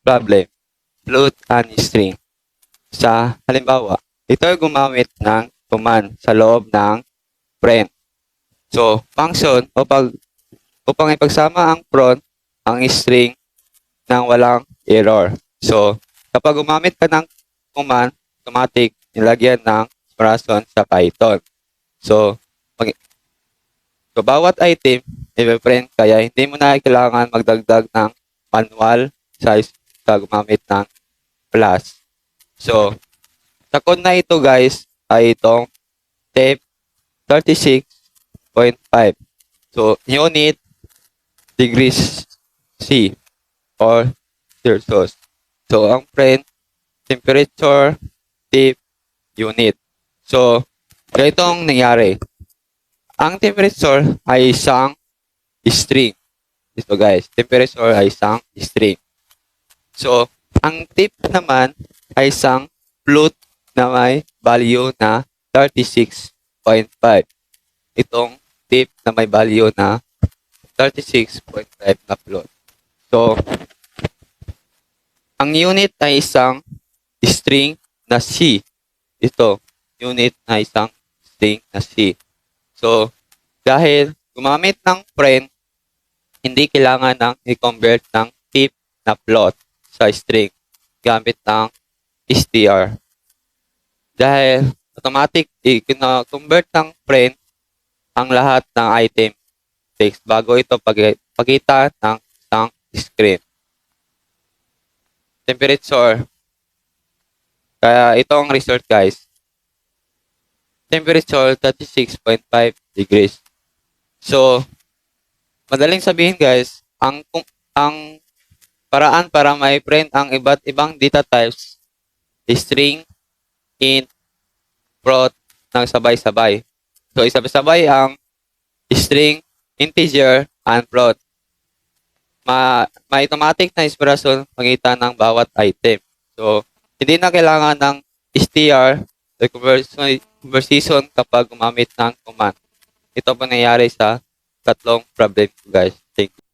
problem, float and string. Sa halimbawa, ito ay gumamit ng command sa loob ng print. So, function upang ipagsama ang front, ang string nang walang error. So, kapag gumamit ka ng command, automatic nilagyan ng expression sa Python. So, bawat item, i-print kaya hindi mo na kailangan magdagdag ng manual size sa gumamit ng plus. So, sa code na ito guys, ay itong step 36.5. So, unit, degrees C, or Celsius. So, ang print, temperature, tip, unit. So, ganito ang nangyari. Ang temperature ay isang string. Ito guys, temperature ay isang string. So, ang tip naman ay isang float na may value na 36.5. Itong tip na may value na 36.5 na float. So, ang unit ay isang string na C. Ito, unit na isang string na C. So, dahil gumamit ng print, hindi kailangan ng i-convert ng tip na float sa string gamit ng str. Dahil automatic i-convert ng print ang lahat ng item text bago ito pagkita ng isang screen. Temperature. Kaya ito ang result guys. Temperature 36.5 degrees. So, madaling sabihin guys, ang paraan para may print ang iba't ibang data types, string, int, float, ng sabay-sabay. So, isabay-sabay ang string, integer, and float. May automatic na expression pagitan ng bawat item. So, hindi na kailangan ng str conversion kapag gumamit ng command. Ito po nangyari sa tatlong problem guys. Thank you.